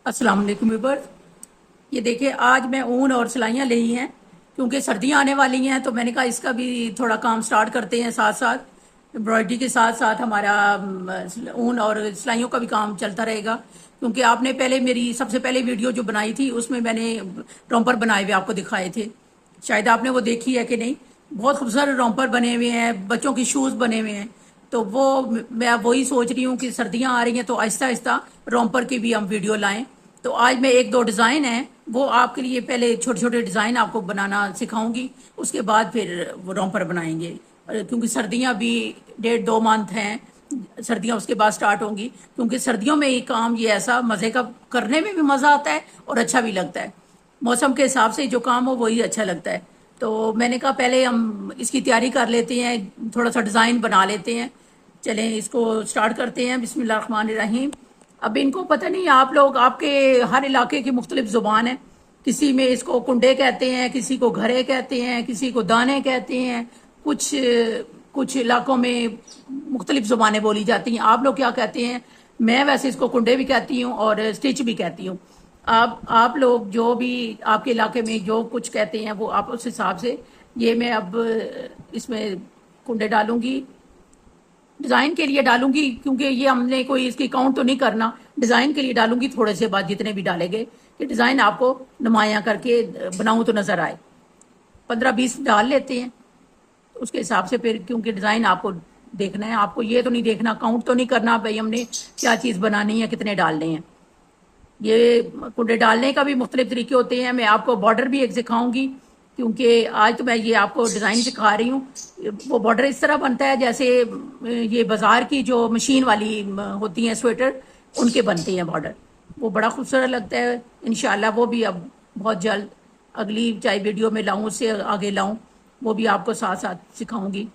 अस्सलाम वालेकुम व्यूअर्स। ये देखिए, आज मैं ऊन और सिलाइयाँ ली हैं क्योंकि सर्दियाँ आने वाली हैं, तो मैंने कहा इसका भी थोड़ा काम स्टार्ट करते हैं। साथ साथ एम्ब्रॉयडरी के साथ साथ हमारा ऊन और सिलाइयों का भी काम चलता रहेगा। क्योंकि आपने पहले मेरी सबसे पहले वीडियो जो बनाई थी उसमें मैंने रोम्पर बनाए हुए आपको दिखाए थे, शायद आपने वो देखी है कि नहीं। बहुत खूबसूरत रोम्पर बने हुए हैं, बच्चों की शूज़ बने हुए हैं। तो वो मैं वही सोच रही हूँ कि सर्दियाँ आ रही हैं तो आहिस्ता आहिस्ता रोम्पर की भी हम वीडियो लाएं। तो आज मैं एक दो डिज़ाइन है वो आपके लिए, पहले छोटे छोटे डिज़ाइन आपको बनाना सिखाऊंगी, उसके बाद फिर वो रोम्पर बनाएंगे। क्योंकि सर्दियाँ भी 1.5-2 मंथ हैं, सर्दियाँ उसके बाद स्टार्ट होंगी। क्योंकि सर्दियों में ये काम ये ऐसा मज़े का, करने में भी मज़ा आता है और अच्छा भी लगता है। मौसम के हिसाब से जो काम हो वही अच्छा लगता है। तो मैंने कहा पहले हम इसकी तैयारी कर लेते हैं, थोड़ा सा डिज़ाइन बना लेते हैं। चलें इसको स्टार्ट करते हैं। बिस्मिल्लाहिर्रहमानिर्रहीम। अब इनको पता नहीं, आप लोग, आपके हर इलाके की मुख्तलिफ ज़ुबान है। किसी में इसको कुंडे कहते हैं, किसी को घरे कहते हैं, किसी को दाने कहते हैं। कुछ कुछ इलाकों में मुख्तलिफ ज़ुबानें बोली जाती हैं। आप लोग क्या कहते हैं? मैं वैसे इसको कुंडे भी कहती हूँ और स्टिच भी कहती हूँ। आप लोग जो भी आपके इलाके में जो कुछ कहते हैं वो आप उस हिसाब से। ये मैं अब इसमें कुंडे डालूंगी, डिज़ाइन के लिए डालूंगी, क्योंकि ये हमने कोई इसकी काउंट तो नहीं करना। डिज़ाइन के लिए डालूंगी थोड़े से बाद, जितने भी डालेंगे कि डिज़ाइन आपको नुमाया करके बनाऊं तो नज़र आए। 15-20 डाल लेते हैं उसके हिसाब से फिर, क्योंकि डिज़ाइन आपको देखना है। आपको ये तो नहीं देखना, काउंट तो नहीं करना भाई हमने क्या चीज़ बनानी है, कितने डालने हैं। ये कुंडे डालने का भी मुख्तलिफ तरीके होते हैं। मैं आपको बॉर्डर भी एक सिखाऊंगी, क्योंकि आज तो मैं ये आपको डिज़ाइन सिखा रही हूँ। वो बॉर्डर इस तरह बनता है जैसे ये बाज़ार की जो मशीन वाली होती हैं स्वेटर, उनके बनते हैं बॉर्डर। वो बड़ा खूबसूरत लगता है। इंशाल्लाह वो भी अब बहुत जल्द अगली चाहे वीडियो में लाऊं, उससे आगे लाऊं, वो भी आपको साथ साथ सिखाऊंगी।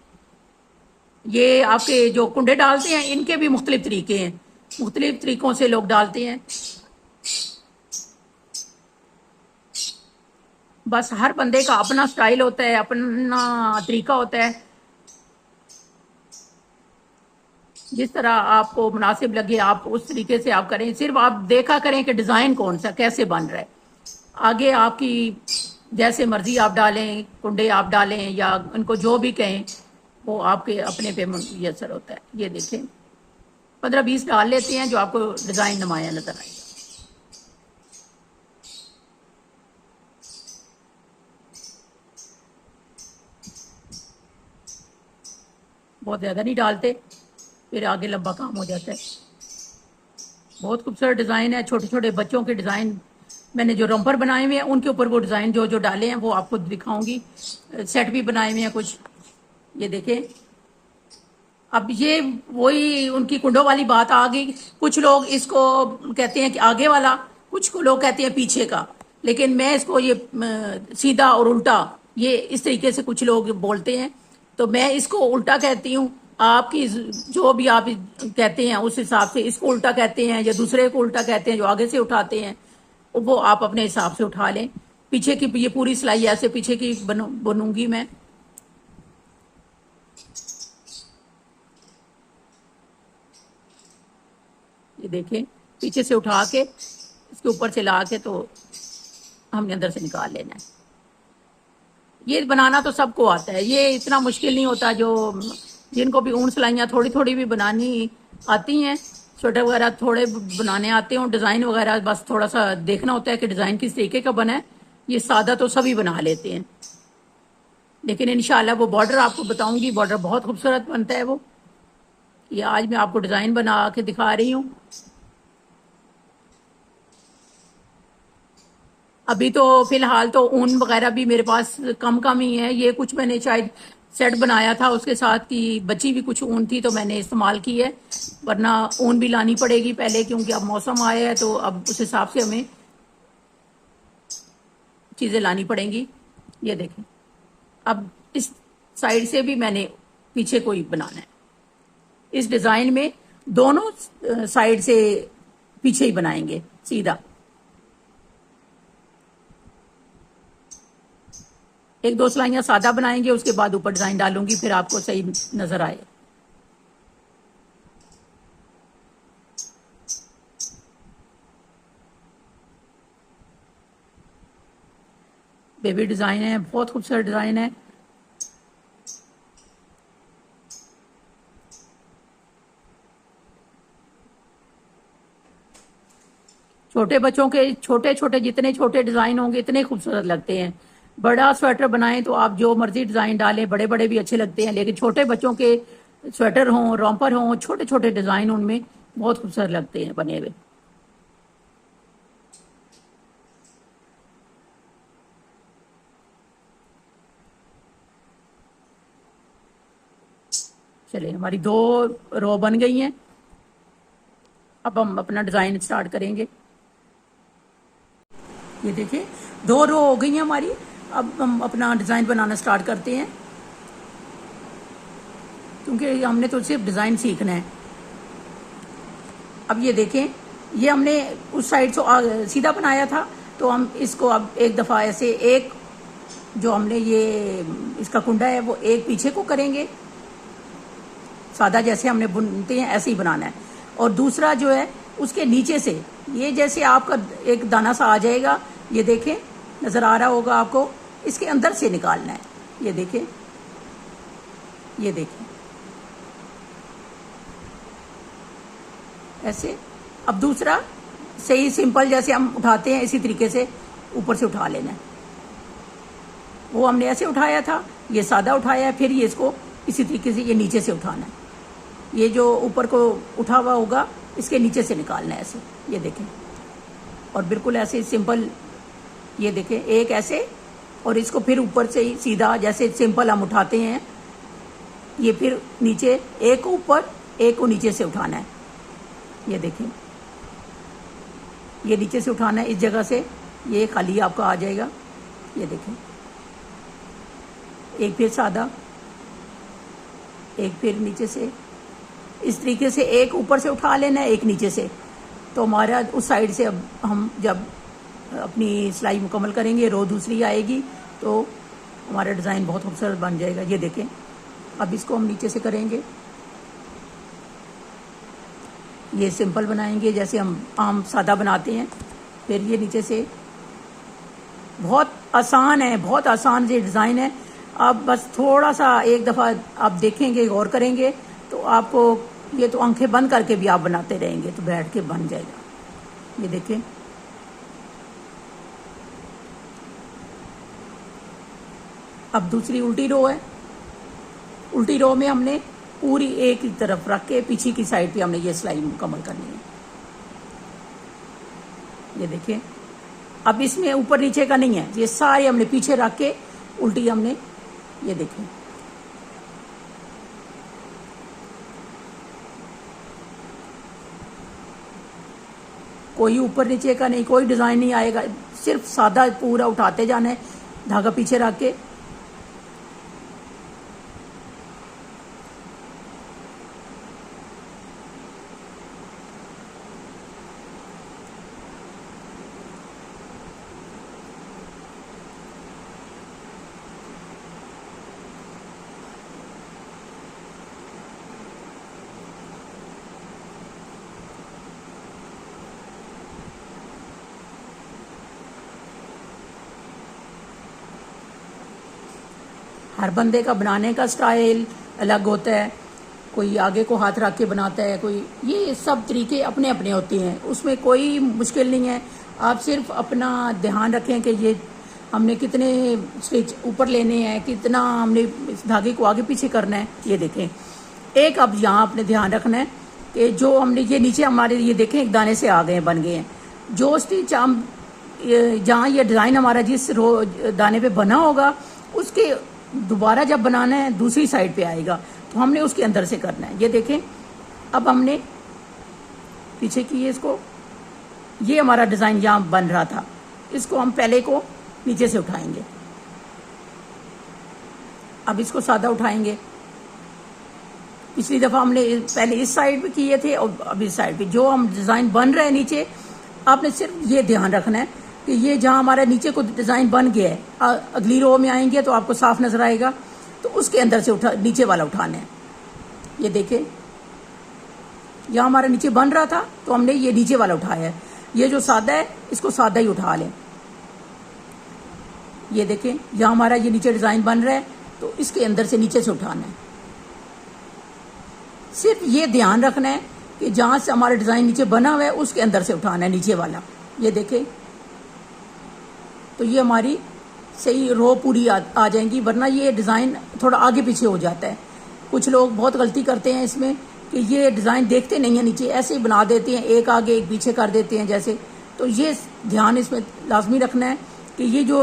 ये आपके जो कुंडे डालते हैं इनके भी मुख्तलिफ तरीके हैं, मुख्तलिफ तरीकों से लोग डालते हैं। बस हर बंदे का अपना स्टाइल होता है, अपना तरीका होता है। जिस तरह आपको मुनासिब लगे आप उस तरीके से आप करें। सिर्फ आप देखा करें कि डिज़ाइन कौन सा कैसे बन रहा है। आगे आपकी जैसे मर्जी आप डालें, कुंडे आप डालें या उनको जो भी कहें, वो आपके अपने पे मुयसर होता है। ये देखें, 15-20 डाल लेते हैं जो आपको डिज़ाइन नुमाया नजर आएगा। बहुत ज़्यादा नहीं डालते, फिर आगे लंबा काम हो जाता है। बहुत खूबसूरत डिज़ाइन है, छोटे छोटे बच्चों के डिज़ाइन। मैंने जो रम्पर बनाए हुए हैं उनके ऊपर वो डिज़ाइन जो जो डाले हैं वो आपको दिखाऊंगी। सेट भी बनाए हुए हैं कुछ, ये देखें। अब ये वही उनकी कुंडों वाली बात आ गई। कुछ लोग इसको कहते हैं कि आगे वाला, कुछ को लोग कहते हैं पीछे का। लेकिन मैं इसको ये सीधा और उल्टा, ये इस तरीके से कुछ लोग बोलते हैं, तो मैं इसको उल्टा कहती हूँ। आपकी जो भी आप कहते हैं उस हिसाब से इसको उल्टा कहते हैं, या दूसरे को उल्टा कहते हैं जो आगे से उठाते हैं, वो आप अपने हिसाब से उठा लें। पीछे की ये पूरी सिलाई ऐसे पीछे की बनूंगी मैं। ये देखें, पीछे से उठा के इसके ऊपर से ला के तो हमने अंदर से निकाल लेना है। ये बनाना तो सबको आता है, ये इतना मुश्किल नहीं होता। जो जिनको भी ऊन सिलाइयाँ थोड़ी थोड़ी भी बनानी आती हैं, स्वेटर वगैरह थोड़े बनाने आते हों, डिज़ाइन वगैरह बस थोड़ा सा देखना होता है कि डिज़ाइन किस तरीके का बना है। ये सादा तो सभी बना लेते हैं, लेकिन इंशाल्लाह वो बॉर्डर आपको बताऊंगी। बॉर्डर बहुत खूबसूरत बनता है वो। ये आज मैं आपको डिज़ाइन बना के दिखा रही हूँ। अभी तो फिलहाल तो ऊन वगैरह भी मेरे पास कम कम ही है। ये कुछ मैंने शायद सेट बनाया था, उसके साथ की बची भी कुछ ऊन थी तो मैंने इस्तेमाल की है। वरना ऊन भी लानी पड़ेगी पहले, क्योंकि अब मौसम आया है तो अब उस हिसाब से हमें चीज़ें लानी पड़ेंगी। ये देखें, अब इस साइड से भी मैंने पीछे को ही बनाना है। इस डिज़ाइन में दोनों साइड से पीछे ही बनाएंगे सीधा। एक दो सिलाइयाँ सादा बनाएंगे, उसके बाद ऊपर डिज़ाइन डालूंगी, फिर आपको सही नज़र आए। बेबी डिजाइन है, बहुत खूबसूरत डिजाइन है। छोटे बच्चों के छोटे छोटे जितने छोटे डिजाइन होंगे इतने खूबसूरत लगते हैं। बड़ा स्वेटर बनाएं तो आप जो मर्जी डिजाइन डालें, बड़े बड़े भी अच्छे लगते हैं, लेकिन छोटे बच्चों के स्वेटर हों, रॉम्पर हों, छोटे छोटे डिजाइन उनमें बहुत खूबसूरत लगते हैं बने हुए। चलिए, हमारी 2 रो बन गई हैं। अब हम अपना डिजाइन स्टार्ट करेंगे। ये देखिए 2 रो हो गई हैं हमारी। अब हम अपना डिजाइन बनाना स्टार्ट करते हैं, क्योंकि हमने तो सिर्फ डिजाइन सीखना है। अब ये देखें, ये हमने उस साइड से सीधा बनाया था, तो हम इसको अब एक दफा ऐसे एक जो हमने ये इसका कुंडा है वो एक पीछे को करेंगे, सादा जैसे हमने बुनते हैं ऐसे ही बनाना है। और दूसरा जो है उसके नीचे से ये जैसे आपका एक दाना सा आ जाएगा, ये देखें नजर आ रहा होगा आपको, इसके अंदर से निकालना है। ये देखें, ये देखें ऐसे। अब दूसरा सही सिंपल जैसे हम उठाते हैं इसी तरीके से ऊपर से उठा लेना है। वो हमने ऐसे उठाया था, ये सादा उठाया है, फिर ये इसको इसी तरीके से ये नीचे से उठाना है। ये जो ऊपर को उठा हुआ होगा इसके नीचे से निकालना है ऐसे। ये देखें, और बिल्कुल ऐसे सिंपल, ये देखें एक ऐसे, और इसको फिर ऊपर से ही सीधा जैसे सिंपल हम उठाते हैं, ये फिर नीचे एक को ऊपर एक को नीचे से उठाना है। ये देखें, ये नीचे से उठाना है इस जगह से, ये खाली आपका आ जाएगा। ये देखें, एक फिर सादा, एक फिर नीचे से, इस तरीके से एक ऊपर से उठा लेना है, एक नीचे से। तो हमारा उस साइड से अब हम जब अपनी सिलाई मुकम्मल करेंगे, रो दूसरी आएगी तो हमारा डिज़ाइन बहुत खूबसूरत बन जाएगा। ये देखें, अब इसको हम नीचे से करेंगे, ये सिंपल बनाएंगे जैसे हम आम सादा बनाते हैं। फिर ये नीचे से, बहुत आसान है, बहुत आसान ये डिज़ाइन है। आप बस थोड़ा सा एक दफ़ा आप देखेंगे, गौर करेंगे तो आपको ये तो आंखें बंद करके भी आप बनाते रहेंगे तो बैठ के बन जाएगा। ये देखें, अब दूसरी उल्टी रो है। उल्टी रो में हमने पूरी एक ही तरफ रख के पीछे की साइड पे हमने ये सिलाई मुकम्मल करनी है। ये देखिए, अब इसमें ऊपर नीचे का नहीं है, ये सारे हमने पीछे रख के उल्टी हमने, ये देखें, कोई ऊपर नीचे का नहीं, कोई डिजाइन नहीं आएगा, सिर्फ सादा पूरा उठाते जाना है धागा पीछे रख के। हर बंदे का बनाने का स्टाइल अलग होता है, कोई आगे को हाथ रख के बनाता है, कोई, ये सब तरीके अपने अपने होते हैं, उसमें कोई मुश्किल नहीं है। आप सिर्फ अपना ध्यान रखें कि ये हमने कितने स्टिच ऊपर लेने हैं, कितना हमने इस धागे को आगे पीछे करना है। ये देखें, एक अब यहाँ अपने ध्यान रखना है कि जो हमने ये नीचे हमारे, ये देखें एक दाने से आ गए हैं, बन गए हैं। जो स्टिच हम जहाँ ये डिज़ाइन हमारा जिस रो दाने पे बना होगा उसके दोबारा जब बनाना है दूसरी साइड पे आएगा, तो हमने उसके अंदर से करना है। ये देखें, अब हमने पीछे की इसको, ये हमारा डिज़ाइन यहाँ बन रहा था, इसको हम पहले को नीचे से उठाएंगे। अब इसको सादा उठाएंगे। पिछली दफ़ा हमने पहले इस साइड पे किए थे और अब इस साइड पे जो हम डिज़ाइन बन रहे हैं नीचे, आपने सिर्फ ये ध्यान रखना है कि ये जहाँ हमारा नीचे को डिज़ाइन बन गया है, अगली रो में आएंगे तो आपको साफ नजर आएगा, तो उसके अंदर से उठा, नीचे वाला उठाना है। ये देखें, यहाँ हमारा नीचे बन रहा था तो हमने ये नीचे वाला उठाया है। ये जो सादा है इसको सादा ही उठा लें। ये देखें, यहाँ हमारा ये नीचे डिज़ाइन बन रहा है, तो इसके अंदर से नीचे से उठाना है। सिर्फ ये ध्यान रखना है कि जहाँ से हमारा डिज़ाइन नीचे बना हुआ है उसके अंदर से उठाना है, नीचे वाला। ये देखें, तो ये हमारी सही रो पूरी आ जाएंगी, वरना ये डिज़ाइन थोड़ा आगे पीछे हो जाता है। कुछ लोग बहुत गलती करते हैं इसमें कि ये डिज़ाइन देखते नहीं है, नीचे ऐसे ही बना देते हैं, एक आगे एक पीछे कर देते हैं जैसे। तो ये ध्यान इसमें लाजमी रखना है कि ये जो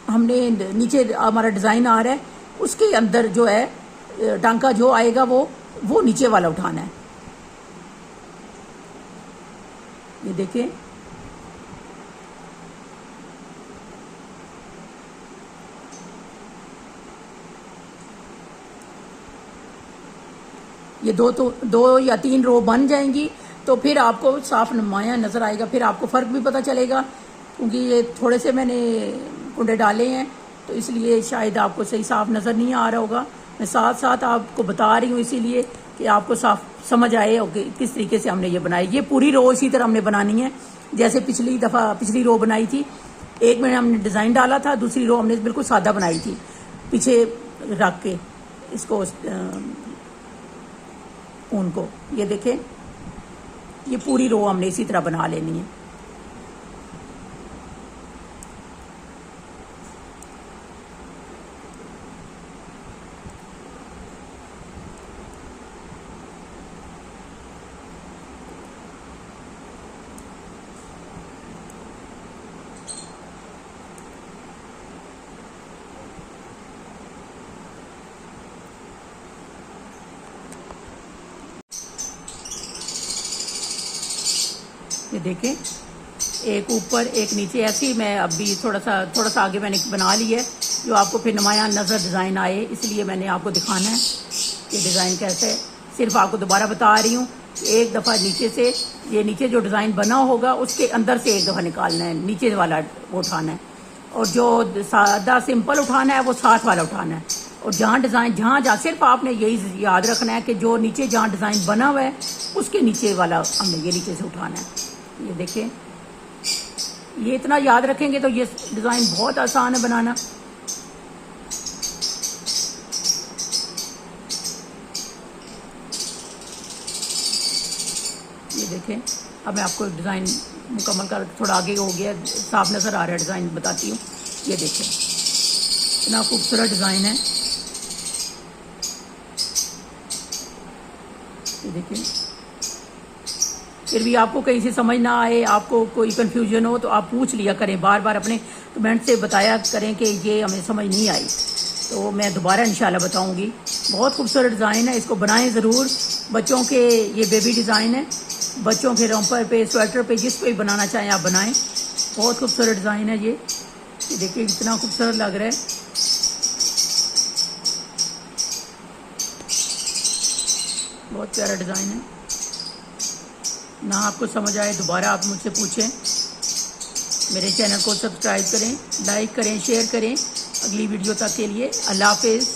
हमने नीचे हमारा डिज़ाइन आ रहा है उसके अंदर जो है टांका जो आएगा वो नीचे वाला उठाना है। ये देखिए, ये दो या तीन रो बन जाएंगी तो फिर आपको साफ नुमाया नज़र आएगा, फिर आपको फ़र्क भी पता चलेगा। क्योंकि ये थोड़े से मैंने कुंडे डाले हैं तो इसलिए शायद आपको सही साफ नज़र नहीं आ रहा होगा। मैं साथ साथ आपको बता रही हूँ इसीलिए कि आपको साफ समझ आए कि किस तरीके से हमने ये बनाई। ये पूरी रो इसी तरह हमने बनानी है जैसे पिछली रो बनाई थी। एक में हमने डिज़ाइन डाला था, दूसरी रो हमने बिल्कुल सादा बनाई थी पीछे रख के इसको ऊन को। ये देखें, ये पूरी रो हमने इसी तरह बना लेनी है। ये देखें, एक ऊपर एक नीचे, ऐसे ही मैं अभी थोड़ा सा आगे मैंने बना लिया है जो आपको फिर नुमाया नज़र डिज़ाइन आए, इसलिए मैंने आपको दिखाना है कि डिज़ाइन कैसे है। सिर्फ आपको दोबारा बता रही हूँ कि एक दफ़ा नीचे से, ये नीचे जो डिज़ाइन बना होगा उसके अंदर से एक दफ़ा निकालना है, नीचे वाला वो उठाना है। और जो सादा सिंपल उठाना है वो साथ वाला उठाना है। और जहाँ डिज़ाइन जहाँ सिर्फ आपने यही याद रखना है कि जो नीचे जहाँ डिज़ाइन बना हुआ है उसके नीचे वाला हमने ये नीचे से उठाना है। ये देखिए, ये इतना याद रखेंगे तो ये डिज़ाइन बहुत आसान है बनाना। ये देखें, अब मैं आपको डिज़ाइन मुकम्मल कर, थोड़ा आगे हो गया, साफ नज़र आ रहा है डिज़ाइन, बताती हूँ। ये देखें, इतना खूबसूरत डिज़ाइन है। ये देखिए, फिर भी आपको कहीं से समझ ना आए, आपको कोई कन्फ्यूजन हो तो आप पूछ लिया करें, बार बार अपने कमेंट से बताया करें कि ये हमें समझ नहीं आई, तो मैं दोबारा इंशाल्लाह बताऊंगी। बहुत खूबसूरत डिज़ाइन है, इसको बनाएं ज़रूर। बच्चों के ये बेबी डिज़ाइन है, बच्चों के रॉम्पर पे, स्वेटर पे, जिस पे बनाना चाहें आप बनाएं। बहुत खूबसूरत डिज़ाइन है ये देखिए, कितना खूबसूरत लग रहा है। बहुत प्यारा डिज़ाइन है। ना आपको समझ आए दोबारा आप मुझसे पूछें। मेरे चैनल को सब्सक्राइब करें, लाइक करें, शेयर करें। अगली वीडियो तक के लिए अल्लाह हाफिज़।